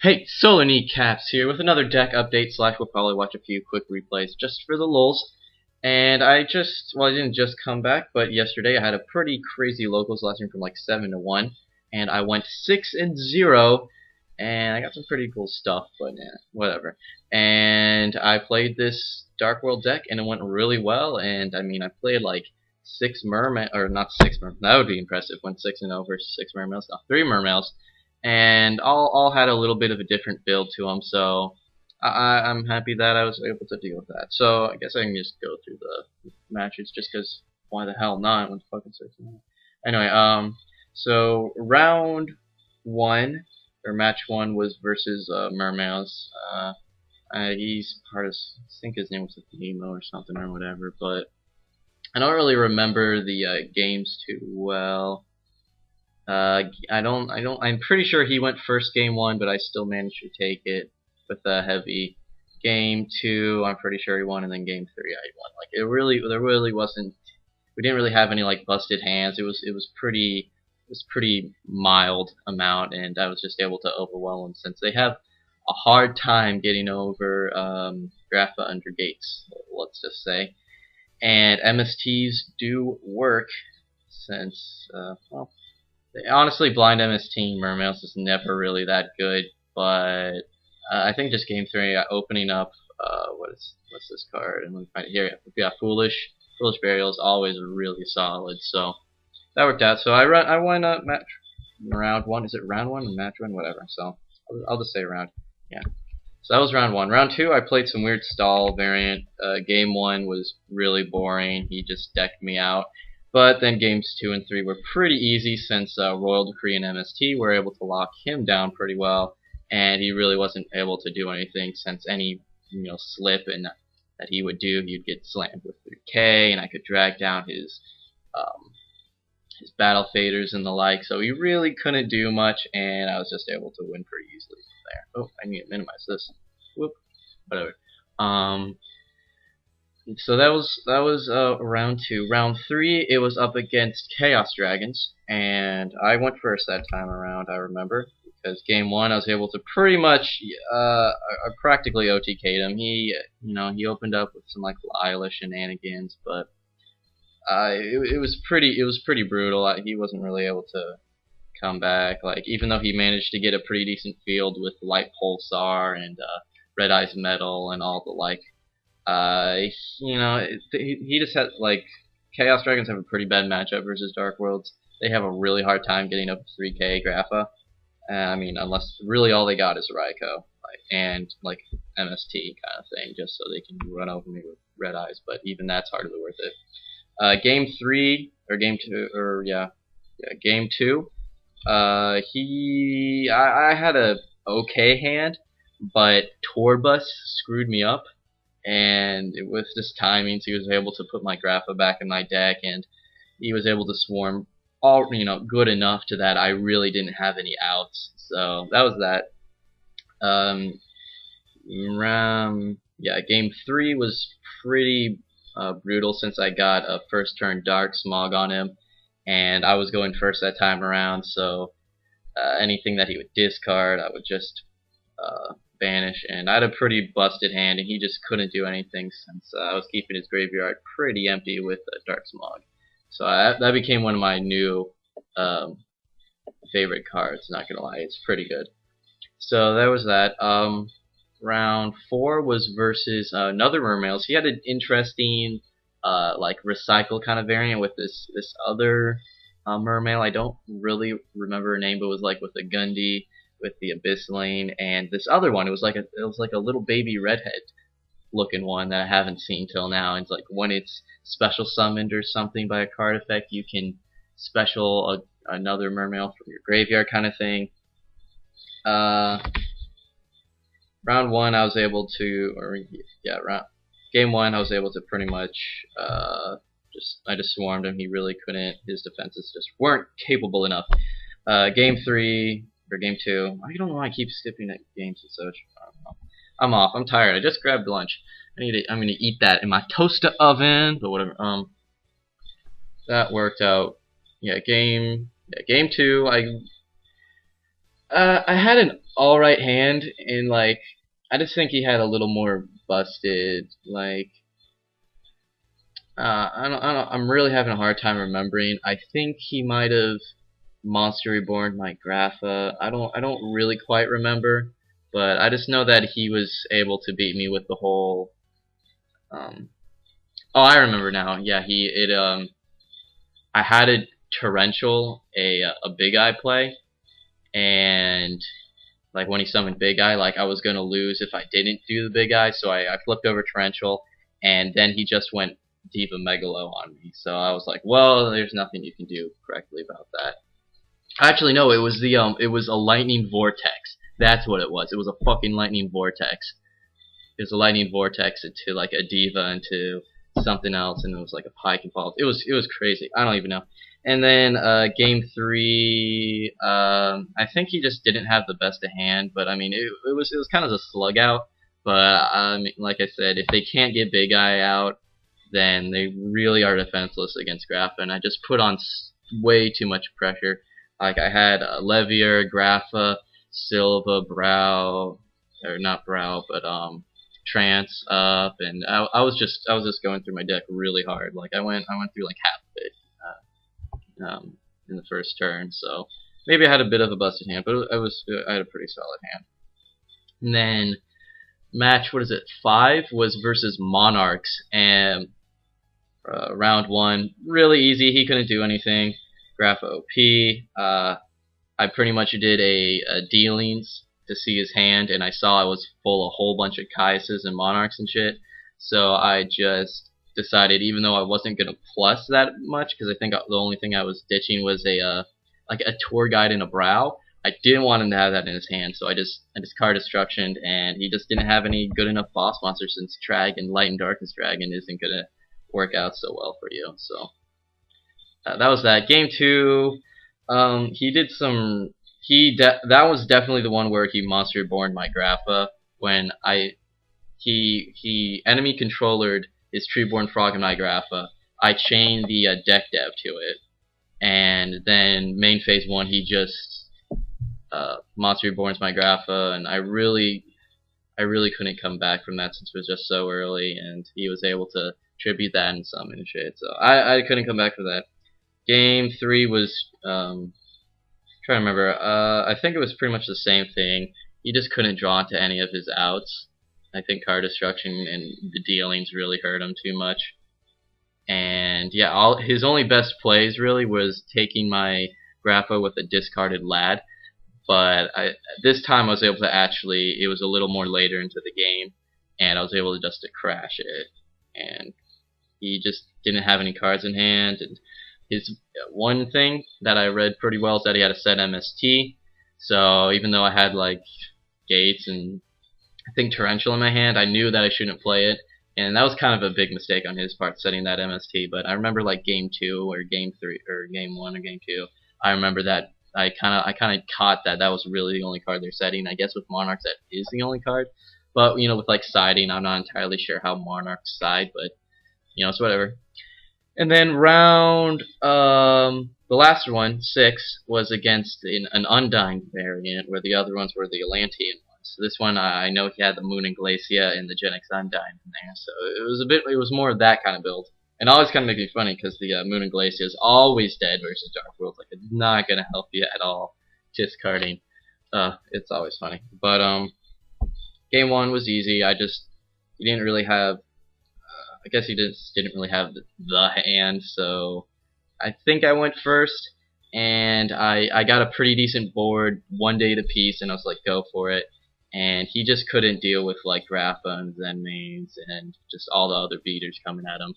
Hey, Solar Kneecaps here with another deck update / we'll probably watch a few quick replays just for the lulz. And I didn't just come back, but yesterday I had a pretty crazy locals lasting from like 7-1, and I went 6-0, and I got some pretty cool stuff, but whatever. And I played this Dark World deck, and it went really well, and I mean, I played like 6 mermail, or not 6 mermails, that would be impressive, went 6-0 versus 6 mermails, no, 3 mermails. And all had a little bit of a different build to them, so I'm happy that I was able to deal with that. So I guess I can just go through the matches, just because why the hell not? When fucking 6 Anyway, so round 1 or match 1 was versus mermails. He's part of, I think his name was Nemo or something or whatever, but I don't really remember the games too well. I'm pretty sure he went first game 1, but I still managed to take it with a heavy. Game 2, I'm pretty sure he won, and then game 3 I won. Like there really wasn't. We didn't really have any like busted hands. It was pretty mild amount, and I was just able to overwhelm them since they have a hard time getting over Grapha under gates. Let's just say, and MSTs do work since well. Honestly, blind MST mermails is never really that good, but I think just game 3 opening up what's this card? And let me find it here. Yeah, foolish burial is always really solid, so that worked out. So I won match round 1. Is it round 1 or match 1? Whatever. So I'll just say round. Yeah. So that was round 1. Round 2, I played some weird stall variant. Game 1 was really boring. He just decked me out. But then games 2 and 3 were pretty easy since Royal Decree and MST were able to lock him down pretty well, and he really wasn't able to do anything since any slip and that he would do, he'd get slammed with 3K, and I could drag down his battle faders and the like. So he really couldn't do much, and I was just able to win pretty easily from there. Oh, I need to minimize this. Whoop, whatever. So that was round 2. Round 3, it was up against Chaos Dragons, and I went first that time around. I remember because game 1 I was able to pretty much I practically OTK'd him. He opened up with some like Lila shenanigans, but it was pretty brutal. He wasn't really able to come back. Like even though he managed to get a pretty decent field with Light Pulsar and Red Eyes Metal and all the like. He just had like Chaos Dragons have a pretty bad matchup versus Dark Worlds. They have a really hard time getting up to 3K Grapha. I mean, unless really all they got is Raikou and like MST kind of thing, just so they can run over me with Red Eyes. But even that's hardly worth it. Game 3 or game 2 or game 2. I had a okay hand, but Torbus screwed me up. And with this timing, he was able to put my Grapha back in my deck, and he was able to swarm all good enough to that I really didn't have any outs. So that was that. Game 3 was pretty brutal since I got a first turn Dark Smog on him, and I was going first that time around. So anything that he would discard, I would just banish, and I had a pretty busted hand, and he just couldn't do anything since I was keeping his graveyard pretty empty with Dark Smog. So that became one of my new favorite cards, not gonna lie, it's pretty good. So that was that. Round 4 was versus another mermails. He had an interesting like recycle kind of variant with this other mermail. I don't really remember her name, but it was like with a Gundy with the Abyss Lane, and this other one, it was like a little baby redhead looking one that I haven't seen till now. It's like when it's special summoned or something by a card effect, you can special another mermail from your graveyard kind of thing. Round 1 I was able to, game 1 I was able to pretty much I just swarmed him. He really couldn't. His defenses just weren't capable enough. Game 3 or game 2. I don't know why I keep skipping at games and such. I don't know. I'm off. I'm tired. I just grabbed lunch. I'm gonna eat that in my toaster oven. But whatever. That worked out. Game 2. I had an alright hand, and like I just think he had a little more busted. Like I'm really having a hard time remembering. I think he might have Monster Reborn my Grapha. I don't really quite remember, but I just know that he was able to beat me with the whole. Um, oh, I remember now. Yeah, I had a torrential a big eye play, and like when he summoned Big Eye, like I was gonna lose if I didn't do the Big Eye, so I flipped over Torrential, and then he just went Diva Megalo on me. So I was like, well, there's nothing you can do correctly about that. Actually, no, it was a lightning vortex. That's what it was. It was a fucking lightning vortex. It was a lightning vortex into like a diva into something else, and it was like a pike involved. It was crazy. I don't even know. And then game three, I think he just didn't have the best of hand, but I mean it was kind of a slug out. But like I said, if they can't get Big Eye out, then they really are defenseless against Grapha, and I just put on way too much pressure. Like I had Levier, Grapha, Silva, Brow, or not Brow, but Trance up, and I was just going through my deck really hard. Like I went through like half of it in the first turn, so maybe I had a bit of a busted hand, but I had a pretty solid hand. And then match, what is it, 5 was versus Monarchs, and round 1 really easy. He couldn't do anything. Graph OP. I pretty much did a dealings to see his hand, and I saw I was full a whole bunch of Caiuses and Monarchs and shit. So I just decided, even though I wasn't gonna plus that much, because I think the only thing I was ditching was a like a tour guide and a brow. I didn't want him to have that in his hand, so I just card destructioned, and he just didn't have any good enough boss monsters, since Dragon, Light and Darkness Dragon isn't gonna work out so well for you. So that was that. Game 2, he did some. That was definitely the one where he Monster Reborn my Grappa when he enemy controllered his Treeborn Frog and my Grappa. I chained the deck dev to it, and then main phase 1 he just Monster Reborn's my Grapha, and I really couldn't come back from that since it was just so early, and he was able to tribute that and summon and shit. So I couldn't come back from that. Game 3 was trying to remember. I think it was pretty much the same thing. He just couldn't draw into any of his outs. I think card destruction and the dealings really hurt him too much. And yeah, his only best plays really was taking my Grappa with a discarded Lad. But this time I was able to actually, it was a little more later into the game, and I was able to just crash it. And he just didn't have any cards in hand. And his one thing that I read pretty well is that he had a set MST. So even though I had like Gates and I think Torrential in my hand, I knew that I shouldn't play it. And that was kind of a big mistake on his part, setting that MST. But I remember like game 2 or game 3 or game 1 or game 2. I remember that I kind of caught that was really the only card they're setting. I guess with Monarchs that is the only card. But you know, with like siding, I'm not entirely sure how Monarchs side, but you know, it's whatever. And then round the last one, 6, was against an Undying variant, where the other ones were the Atlantean ones. So this one, I know he had the Moon and Glacia and the Gen X Undying in there, so it was more of that kind of build. And always kind of makes me funny because the Moon and Glacia is always dead versus Dark World. Like, it's not gonna help you at all. Discarding, it's always funny. But game 1 was easy. He didn't really have. I guess he just didn't really have the hand, so I think I went first, and I got a pretty decent board, 1 day to piece, and I was like, go for it. And he just couldn't deal with like Grappa and Zen mains and just all the other beaters coming at him.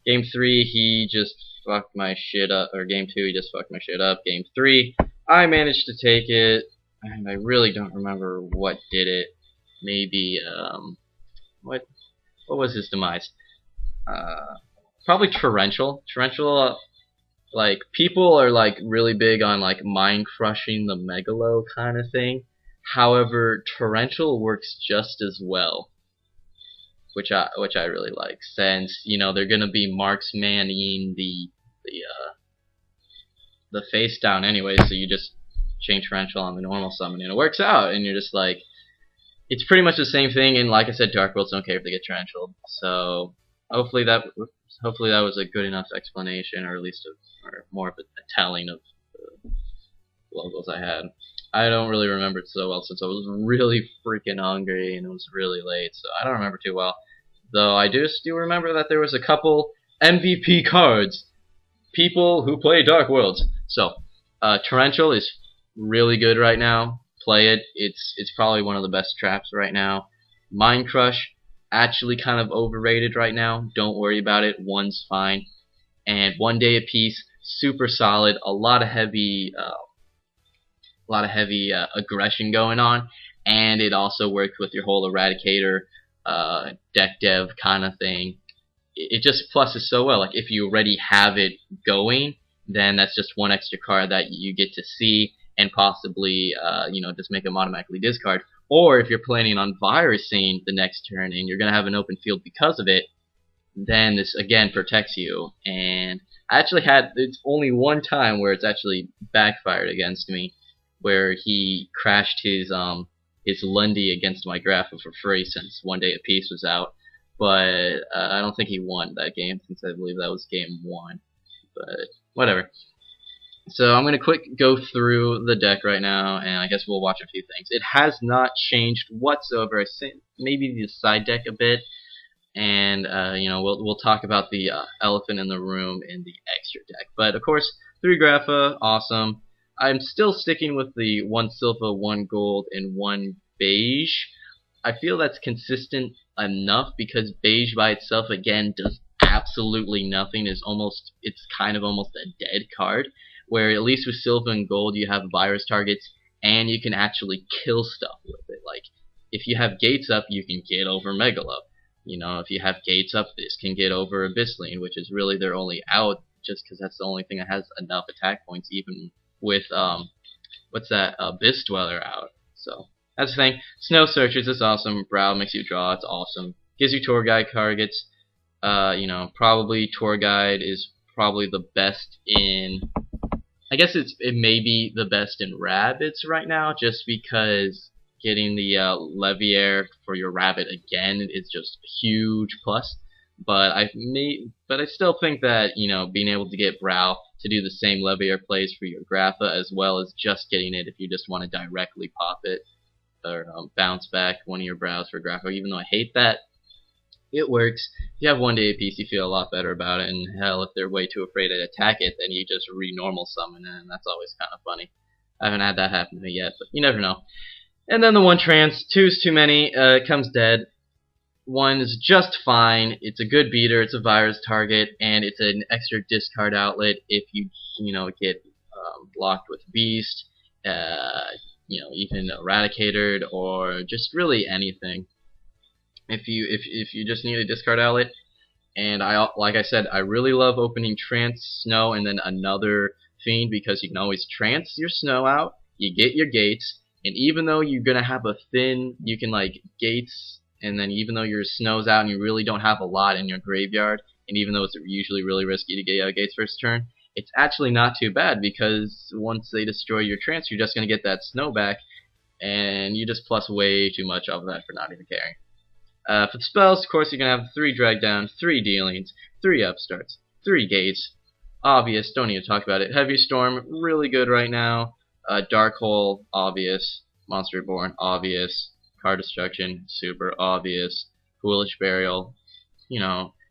Game 3, he just fucked my shit up, or game 2, he just fucked my shit up. Game 3, I managed to take it, and I really don't remember what did it. Maybe what was his demise? Probably Torrential. Torrential, like, people are like really big on like mind crushing the Megalo kind of thing. However, Torrential works just as well, which I really like, since you know they're gonna be marksmanning the face down anyway. So you just change Torrential on the normal summon, and it works out, and you're just like, it's pretty much the same thing, and like I said, Dark Worlds don't care if they get Torrential, so hopefully that was a good enough explanation, or at least or more of a telling of the locals I had. I don't really remember it so well since I was really freaking hungry and it was really late, so I don't remember too well. Though I do still remember that there was a couple MVP cards, people who play Dark Worlds. So, Torrential is really good right now. Play it. It's probably one of the best traps right now. Mind Crush, actually kind of overrated right now. Don't worry about it. One's fine. And 1 day apiece, super solid. A lot of heavy aggression going on, and it also worked with your whole Eradicator deck dev kind of thing. It just pluses so well. Like if you already have it going, then that's just one extra card that you get to see and possibly just make them automatically discard. Or if you're planning on virusing the next turn and you're gonna have an open field because of it, then this again protects you. And I actually it's only one time where it's actually backfired against me, where he crashed his Lundy against my Grapha for free since 1 day apiece was out. But I don't think he won that game, since I believe that was game 1. But whatever. So I'm going to quick go through the deck right now, and I guess we'll watch a few things. It has not changed whatsoever. I think maybe the side deck a bit, and we'll talk about the elephant in the room in the extra deck. But of course, 3 Grapha, awesome. I'm still sticking with the 1 silver, 1 gold, and 1 beige. I feel that's consistent enough because beige by itself again does absolutely nothing. It's kind of almost a dead card. Where at least with silver and gold you have virus targets and you can actually kill stuff with it. Like if you have gates up, you can get over Megalo. If you have gates up, this can get over Abyssline, which is really their only out, just because that's the only thing that has enough attack points, even with Abyss Dweller out. So that's the thing. Snow Searchers is awesome. Brow makes you draw. It's awesome. Gives you Tour Guide targets. Probably Tour Guide is probably the best in. I guess it may be the best in rabbits right now, just because getting the Leviair for your rabbit again is just a huge plus. But I still think that being able to get Brow to do the same Leviair plays for your Grapha, as well as just getting it if you just want to directly pop it or bounce back one of your Brows for Grapha. Even though I hate that, it works. If you have 1 day apiece, you feel a lot better about it. And hell, if they're way too afraid to attack it, then you just re-normal summon, and that's always kind of funny. I haven't had that happen to me yet, but you never know. And then the 1 trance, 2's too many. It comes dead. 1 is just fine. It's a good beater. It's a virus target, and it's an extra discard outlet if you get blocked with Beast, even Eradicated, or just really anything. If you just need a discard outlet, and like I said, I really love opening Trance, Snow, and then another Fiend, because you can always Trance your Snow out, you get your Gates, and even though you're gonna have a thin, you can like Gates, and then even though your Snow's out and you really don't have a lot in your graveyard, and even though it's usually really risky to get Gates first turn, it's actually not too bad, because once they destroy your Trance, you're just gonna get that Snow back, and you just plus way too much off of that for not even caring. For the spells, of course, you're going to have 3 drag down, 3 dealings, 3 upstarts, 3 gates. Obvious, don't need to talk about it. Heavy Storm, really good right now. Dark Hole, obvious. Monster Reborn, obvious. Card Destruction, super obvious. Foolish Burial,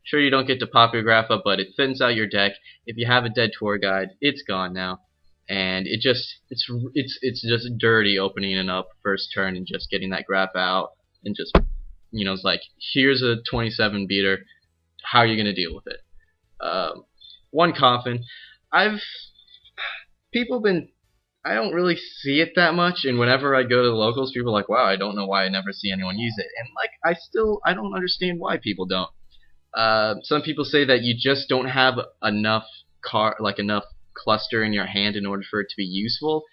sure you don't get to pop your Grapha, but it thins out your deck. If you have a dead Tour Guide, it's gone now. And it's just dirty opening it up first turn and just getting that Grapha out and just it's like, here's a 27 beater, how are you going to deal with it? 1 Coffin, I don't really see it that much, and whenever I go to the locals, people are like, wow, I don't know why I never see anyone use it. And like, I don't understand why people don't. Some people say that you just don't have enough enough cluster in your hand in order for it to be useful,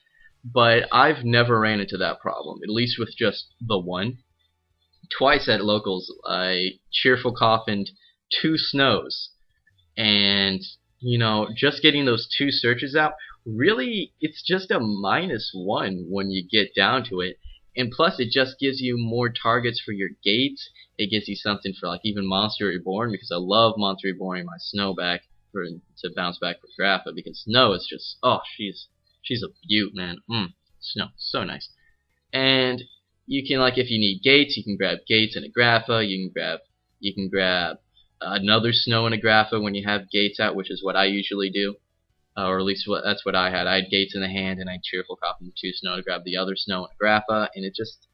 but I've never ran into that problem, at least with just the 1. Twice at locals, I cheerful coffined 2 snows, and just getting those 2 searches out really, it's just a -1 when you get down to it. And plus, it just gives you more targets for your gates. It gives you something for like even Monster Reborn, because I love Monster Reborn in my Snow back to bounce back for Grappa, because Snow is just, oh, she's a beaut, man. Snow, so nice. And you can, like, if you need gates, you can grab gates and a Grappa. You can grab another Snow and a Grappa when you have gates out, which is what I usually do. Or at least that's what I had. I had gates in the hand, and I cheerful copy the 2 Snow to grab the other Snow and a Grappa, and it just,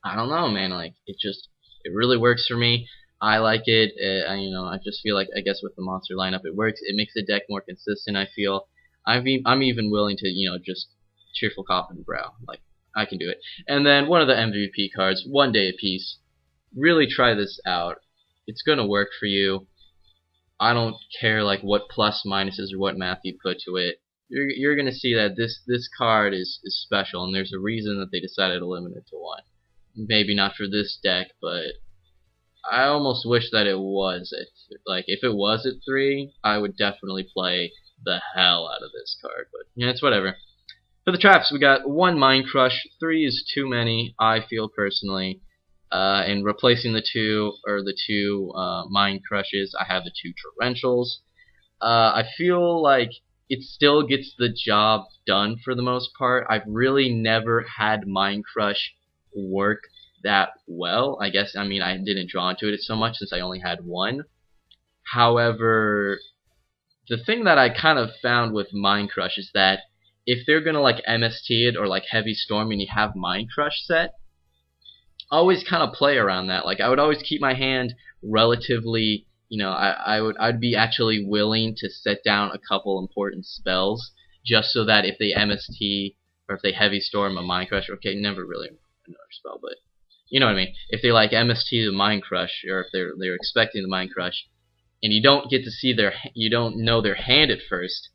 I don't know, man. Like, it really works for me. I like it. I just feel like, I guess with the monster lineup, it works. It makes the deck more consistent. I feel. I'm even willing to, just cheerful copy and brow. Like, I can do it. And then one of the MVP cards, 1 day apiece. Really try this out. It's gonna work for you. I don't care like what plus minuses or what math you put to it. You're gonna see that this card is special, and there's a reason that they decided to limit it to 1. Maybe not for this deck, but I almost wish that it was if it was at 3, I would definitely play the hell out of this card. But yeah, it's whatever. For the traps, we got 1 Mind Crush. 3 is too many, I feel personally. And replacing the two Mind Crushes, I have the 2 Torrentials. I feel like it still gets the job done for the most part. I've really never had Mind Crush work that well. I guess, I didn't draw into it so much since I only had 1. However, the thing that I kind of found with Mind Crush is that if they're gonna like MST it or like Heavy Storm and you have Mind Crush set, always kind of play around that. Like, I would always keep my hand relatively, I'd be actually willing to set down a couple important spells just so that if they MST or if they Heavy Storm a Mind Crush, okay, never really another spell, but you know what I mean. If they like MST the Mind Crush, or if they're expecting the Mind Crush, and you don't get to see you don't know their hand at first,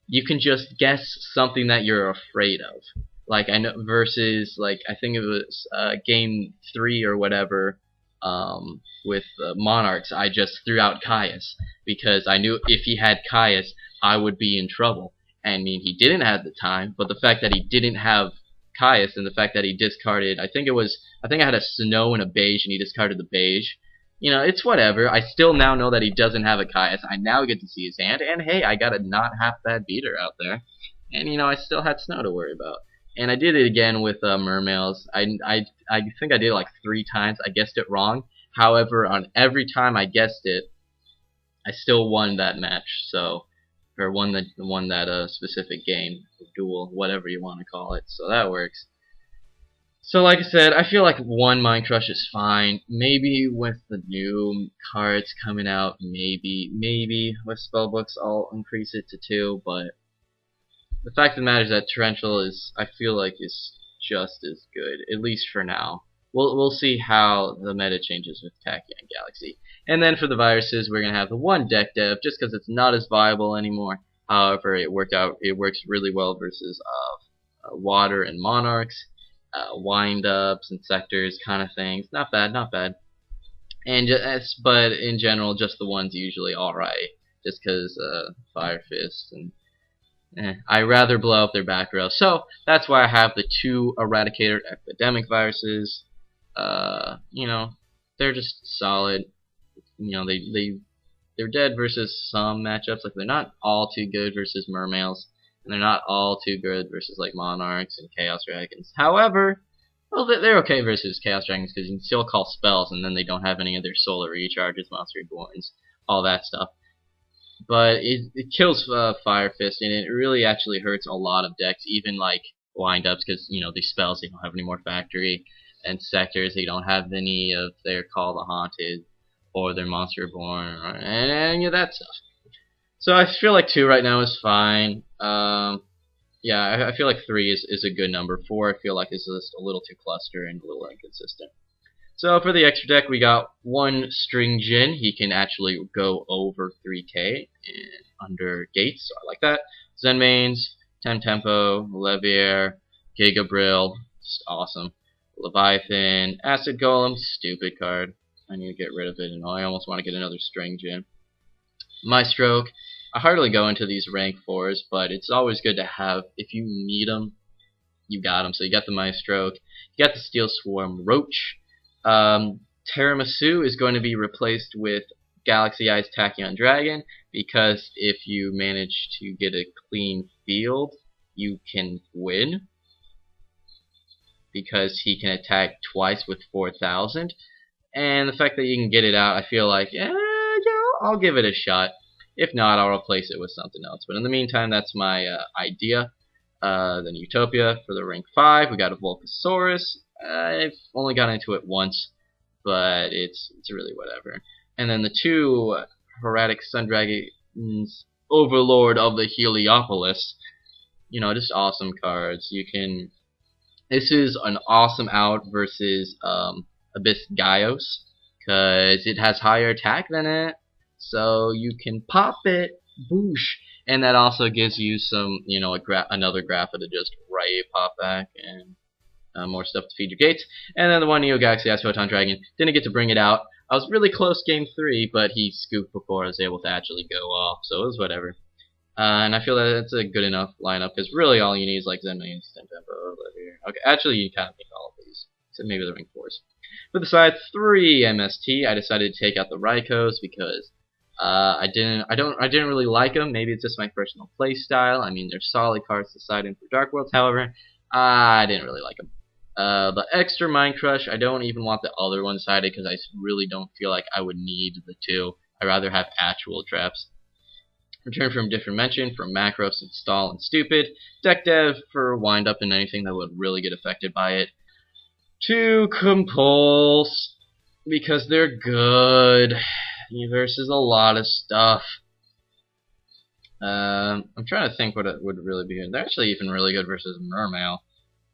you can just guess something that you're afraid of. Like, I know, versus, like, I think it was game 3 or whatever, with Monarchs, I just threw out Caius, because I knew if he had Caius, I would be in trouble. He didn't have the time, but the fact that he didn't have Caius, and the fact that he discarded, I think I had a Snow and a Beige, and he discarded the Beige. It's whatever. I still now know that he doesn't have a Caius. I now get to see his hand, and hey, I got a not half bad beater out there. And, I still had Snow to worry about. And I did it again with mermails. I think I did it like 3 times. I guessed it wrong. However, on every time I guessed it, I still won that match. So, or won that specific game, duel, whatever you want to call it. So that works. So like I said, I feel like 1 Mind Crush is fine. Maybe with the new cards coming out, maybe with spellbooks I'll increase it to 2, but the fact of the matter is that Torrential I feel like is just as good, at least for now. We'll see how the meta changes with Tachyon and Galaxy. And then for the viruses, we're gonna have the 1 deck dev, just because it's not as viable anymore. However, it works really well versus Water and Monarchs, wind-ups and sectors kind of things. Not bad. And but in general, just the 1's usually alright, just because Fire Fist and I rather blow up their back row. So that's why I have the 2 Eradicator Epidemic viruses. They're just solid. They're dead versus some matchups. Like, they're not all too good versus mermails, and they're not all too good versus like Monarchs and Chaos Dragons. However, well, they're okay versus Chaos Dragons because you can still call spells, and then they don't have any of their solar recharges, Monster Reborns, all that stuff. But it kills Fire Fist, and it really actually hurts a lot of decks, even like wind-ups, because these spells, they don't have any more factory, and sectors, they don't have any of their Call the Haunted or their Monster Reborn, and any of that stuff. So I feel like 2 right now is fine. Yeah, I feel like 3 is a good number. 4 I feel like is just a little too cluster and a little inconsistent. So for the extra deck, we got 1 String Jin. He can actually go over 3k under gates, so I like that. Zenmaines, Tempo, Levier, Gigabrill, just awesome. Leviathan, Acid Golem, stupid card. I need to get rid of it, and I almost want to get another String Jin. Maestroke, I hardly go into these rank 4s, but it's always good to have. If you need them, you got them. So you got the Maestro, you got the Steel Swarm Roach. Tiramisu is going to be replaced with Galaxy Eyes Tachyon Dragon, because if you manage to get a clean field, you can win, because he can attack twice with 4,000. And the fact that you can get it out, I feel like, yeah, I'll give it a shot. If not, I'll replace it with something else. But in the meantime, that's my idea. Then Utopia for the rank 5. We got a Volcasaurus. I've only got into it once, but it's really whatever. And then the 2 Heretic Sun Dragons, Overlord of the Heliopolis. You know, just awesome cards. You can. This is an awesome out versus Abyss Gaios, because it has higher attack than it, so you can pop it, boosh, and that also gives you some, you know, another grapha to just pop back, and more stuff to feed your gates. And then the 1 Neo Galaxy Eyes Photon Dragon, didn't get to bring it out. I was really close game 3, but he scooped before I was able to actually go off, so it was whatever. And I feel that it's a good enough lineup, because really all you need is like Zenmain, Tempo, here. Okay, actually you kind of need all of these, except maybe the rank 4s. For the side 3 MST, I decided to take out the Raikos because I didn't really like them. Maybe it's just my personal play style. I mean, they're solid cards to side in for Dark Worlds. However, I didn't really like them. The extra Mind Crush, I don't even want the other one sided because I really don't feel like I would need the 2. I'd rather have actual traps. Return from Different Dimension for Macros, Install, and Stupid. Deck Dev for Wind Up and anything that would really get affected by it. 2 Compulse, because they're good versus a lot of stuff. I'm trying to think what it would really be. They're actually even really good versus Mermail.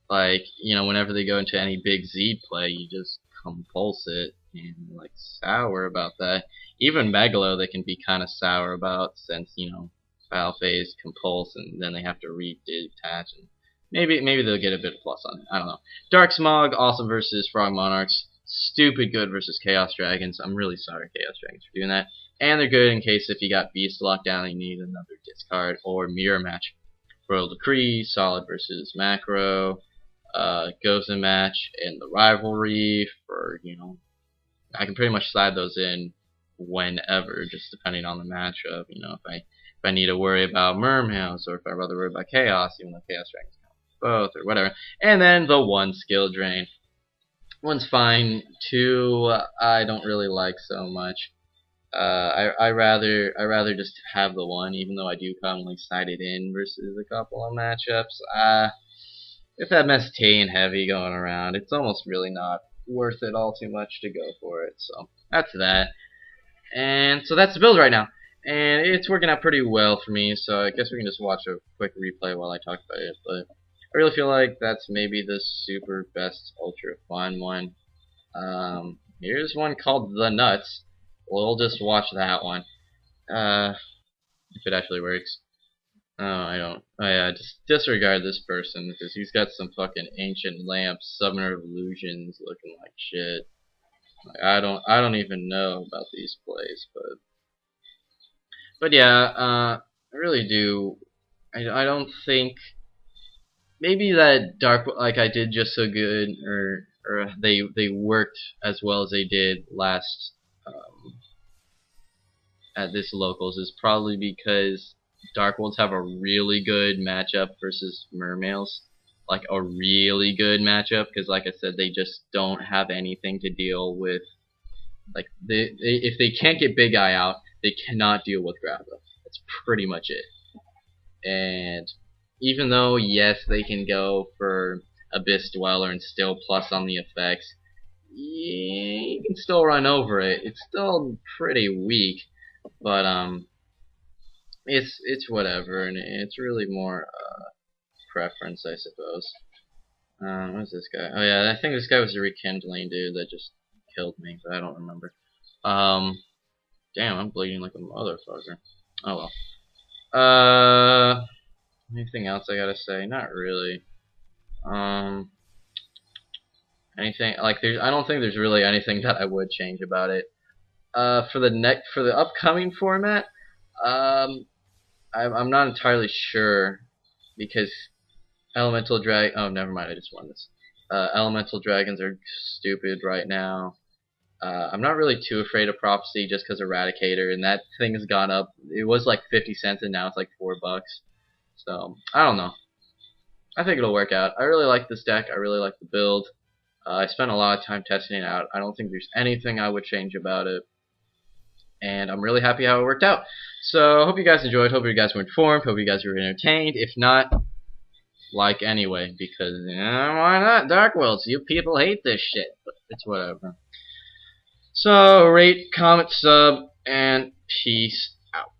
Like, you know, whenever they go into any big Z play, you just Compulse it, and like sour about that. Even Megalo they can be kind of sour about, since, you know, Battle Phase, Compulse, and then they have to detach, and maybe they'll get a bit of plus on it. I don't know. Dark Smog, awesome versus Frog Monarchs. Stupid good versus Chaos Dragons. I'm really sorry, Chaos Dragons, for doing that. And they're good in case if you got Beast locked down and you need another discard, or Mirror Match. Royal Decree, solid versus Macro. Goes in match in the Rivalry for, you know, I can pretty much slide those in whenever, just depending on the matchup. You know, if I need to worry about Mermails, or if I'd rather worry about Chaos, even though Chaos Dragons count both, or whatever. And then the 1 Skill Drain. 1's fine. 2 I don't really like so much. I rather just have the 1, even though I do commonly side it in versus a couple of matchups. With MST and Heavy going around, it's almost really not worth it all too much to go for it. So that's that. And so that's the build right now. And it's working out pretty well for me, so I guess we can just watch a quick replay while I talk about it. But I really feel like that's maybe the super best ultra fun one. Here's one called The Nuts. We'll just watch that one. If it actually works. Oh, I don't. Oh yeah, just disregard this person, because he's got some fucking ancient lamp, summoner of illusions looking like shit. Like, I don't even know about these plays, but yeah, I really do. I don't think maybe that Dark, like I did just so good, or they worked as well as they did last at this locals, is probably because Dark Worlds have a really good matchup versus Mermails. Like a really good matchup, because like I said, they just don't have anything to deal with. Like if they can't get Big Eye out, they cannot deal with Grappa. That's pretty much it. And even though, yes, they can go for Abyss Dweller and still plus on the effects, you can still run over it. It's still pretty weak, but it's whatever, and it's really more preference, I suppose. What's this guy? Oh yeah, I think this guy was a rekindling dude that just killed me, but I don't remember. Damn, I'm bleeding like a motherfucker. Oh well. Anything else I gotta say? Not really. Anything like I don't think there's really anything that I would change about it. For the upcoming format, I'm not entirely sure because elemental drag. Oh, never mind. I just won this. Elemental dragons are stupid right now. I'm not really too afraid of prophecy just because Eradicator, and that thing has gone up. It was like 50 cents and now it's like $4. So I don't know. I think it'll work out. I really like this deck. I really like the build. I spent a lot of time testing it out. I don't think there's anything I would change about it. And I'm really happy how it worked out. So, hope you guys enjoyed. Hope you guys were informed. Hope you guys were entertained. If not, like anyway. Because, why not? Dark Worlds. You people hate this shit. But it's whatever. So, rate, comment, sub, and peace out.